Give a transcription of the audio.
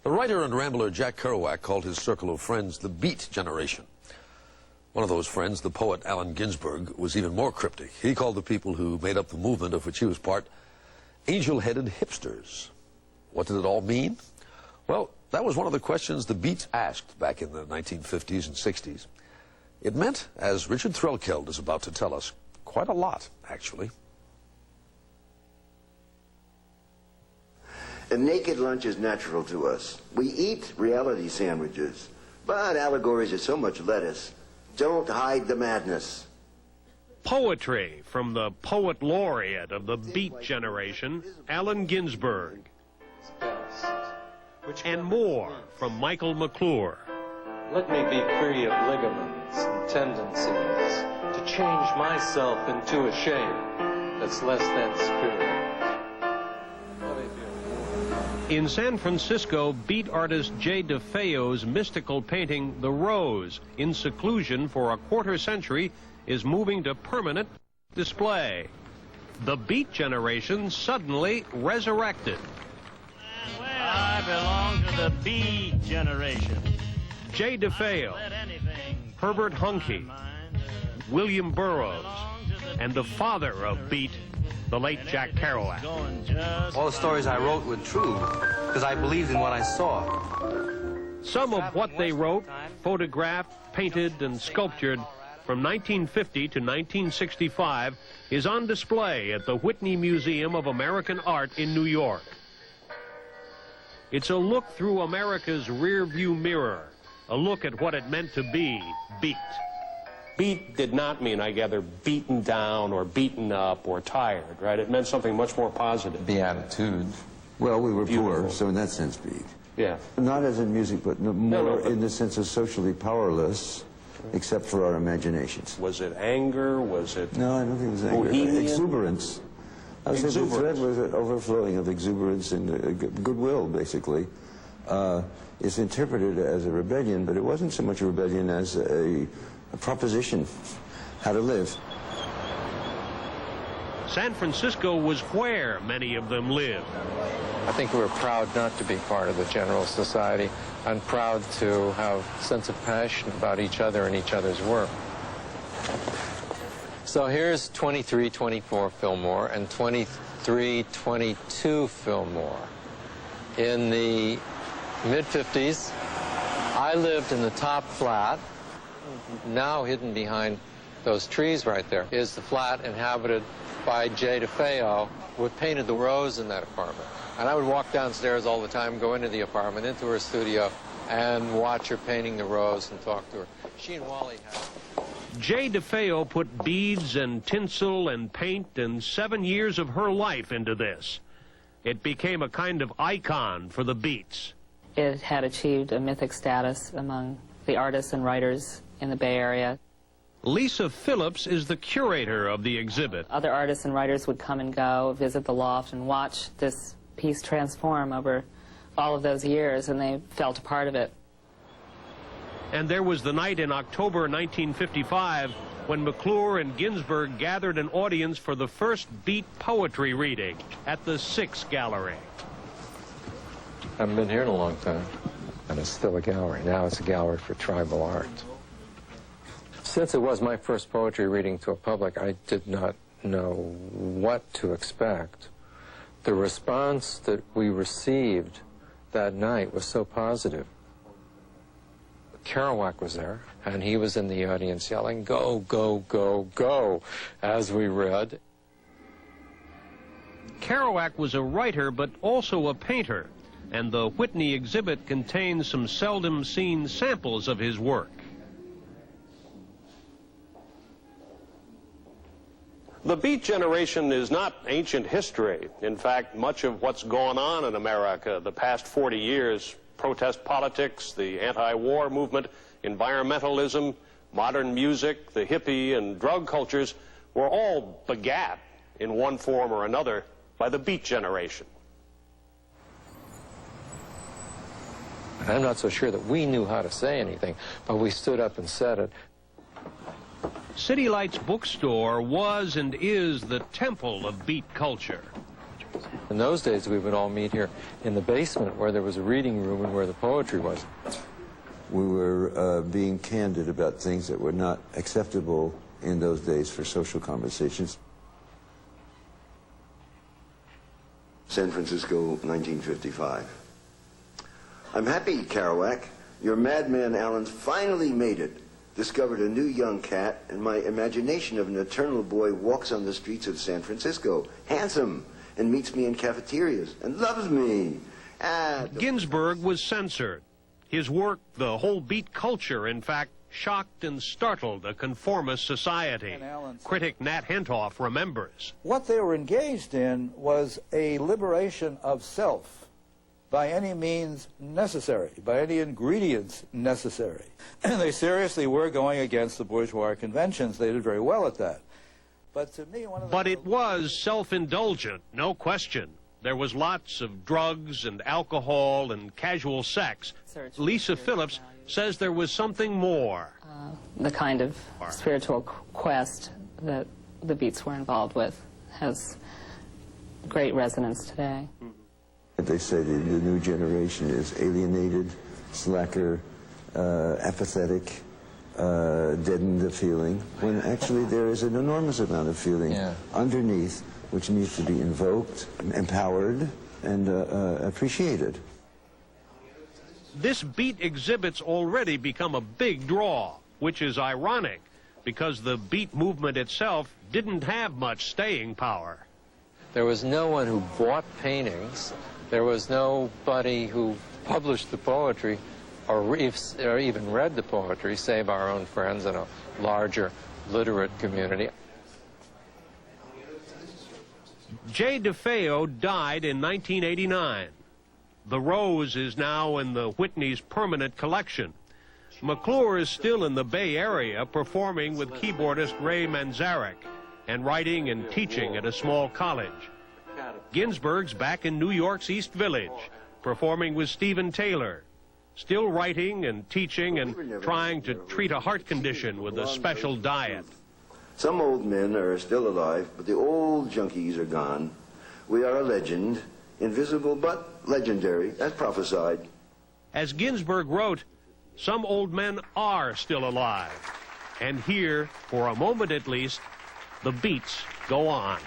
The writer and rambler Jack Kerouac called his circle of friends the Beat Generation. One of those friends, the poet Allen Ginsberg, was even more cryptic. He called the people who made up the movement of which he was part angel-headed hipsters. What did it all mean? Well, that was one of the questions the Beat asked back in the 1950s and 60s. It meant, as Richard Threlkeld is about to tell us, quite a lot, actually. A naked lunch is natural to us. We eat reality sandwiches, but allegories are so much lettuce. Don't hide the madness. Poetry from the poet laureate of the Beat Generation, Allen Ginsberg. And more from Michael McClure. Let me be free of ligaments and tendencies to change myself into a shape that's less than spirit. In San Francisco, beat artist Jay DeFeo's mystical painting, The Rose, in seclusion for a quarter century, is moving to permanent display. The Beat Generation suddenly resurrected. I belong to the Beat Generation. Jay DeFeo, Herbert Huncke, William Burroughs, and the father of Beat, the late Jack Kerouac. All the stories I wrote were true because I believed in what I saw. Some of what they wrote, photographed, painted, and sculptured from 1950 to 1965 is on display at the Whitney Museum of American Art in New York. It's a look through America's rearview mirror, a look at what it meant to be beat. Beat did not mean, I gather, beaten down or beaten up or tired, right? It meant something much more positive. Beatitude. Well, we were Beautiful. poor, so in that sense, beat. Yeah. Not as in music, but more but in the sense of socially powerless, except for our imaginations. Was it anger? Was it... No, I don't think it was anger. Bohemian? Exuberance. I would say the thread was an overflowing of exuberance and goodwill, basically. It's interpreted as a rebellion, but it wasn't so much a rebellion as a proposition, how to live. San Francisco was where many of them lived. I think we were proud not to be part of the General Society and proud to have a sense of passion about each other and each other's work. So here's 2324 Fillmore and 2322 Fillmore. In the mid-50s, I lived in the top flat. Now hidden behind those trees right there is the flat inhabited by Jay DeFeo, who painted the rose in that apartment. And I would walk downstairs all the time, go into the apartment, into her studio, and watch her painting the rose and talk to her. She and Wally had... Jay DeFeo put beads and tinsel and paint and 7 years of her life into this. It became a kind of icon for the Beats. It had achieved a mythic status among the artists and writers in the Bay Area. Lisa Phillips is the curator of the exhibit. Other artists and writers would come and go, visit the loft, and watch this piece transform over all of those years, and they felt a part of it. And there was the night in October 1955 when McClure and Ginsberg gathered an audience for the first Beat poetry reading at the Six Gallery. I haven't been here in a long time, and it's still a gallery. Now it's a gallery for tribal art. Since it was my first poetry reading to a public, I did not know what to expect. The response that we received that night was so positive. Kerouac was there, and he was in the audience yelling, "Go, go, go, go," as we read. Kerouac was a writer, but also a painter, and the Whitney exhibit contains some seldom seen samples of his work. The Beat Generation is not ancient history. In fact, much of what's gone on in America the past 40 years, protest politics, the anti-war movement, environmentalism, modern music, the hippie and drug cultures, were all begat in one form or another by the Beat Generation. I'm not so sure that we knew how to say anything, but we stood up and said it. City Lights Bookstore was and is the temple of Beat culture. In those days, we would all meet here in the basement where there was a reading room and where the poetry was. We were being candid about things that were not acceptable in those days for social conversations. San Francisco, 1955. I'm happy, Kerouac. Your madman Allen's finally made it. Discovered a new young cat, and my imagination of an eternal boy walks on the streets of San Francisco, handsome, and meets me in cafeterias, and loves me. Ginsberg was censored. His work, the whole beat culture, in fact, shocked and startled a conformist society. Critic Nat Hentoff remembers. What they were engaged in was a liberation of self by any means necessary, by any ingredients necessary. And they seriously were going against the bourgeois conventions. They did very well at that. But to me, But it was self-indulgent, no question. There was lots of drugs and alcohol and casual sex. Lisa Phillips says there was something more. The kind of spiritual quest that the Beats were involved with has great resonance today. They say the new generation is alienated, slacker, apathetic, deadened of feeling, when actually there is an enormous amount of feeling underneath, which needs to be invoked, empowered, and appreciated. This beat exhibit's already become a big draw, which is ironic, because the beat movement itself didn't have much staying power. There was no one who bought paintings. There was nobody who published the poetry or even read the poetry, save our own friends in a larger literate community. Jay DeFeo died in 1989. The Rose is now in the Whitney's permanent collection. McClure is still in the Bay Area performing with keyboardist Ray Manzarek and writing and teaching at a small college. Ginsberg's back in New York's East Village, performing with Stephen Taylor, still writing and teaching and trying to treat a heart condition with a special diet. Some old men are still alive, but the old junkies are gone. We are a legend, invisible but legendary, as prophesied. As Ginsberg wrote, some old men are still alive. And here, for a moment at least, the beats go on.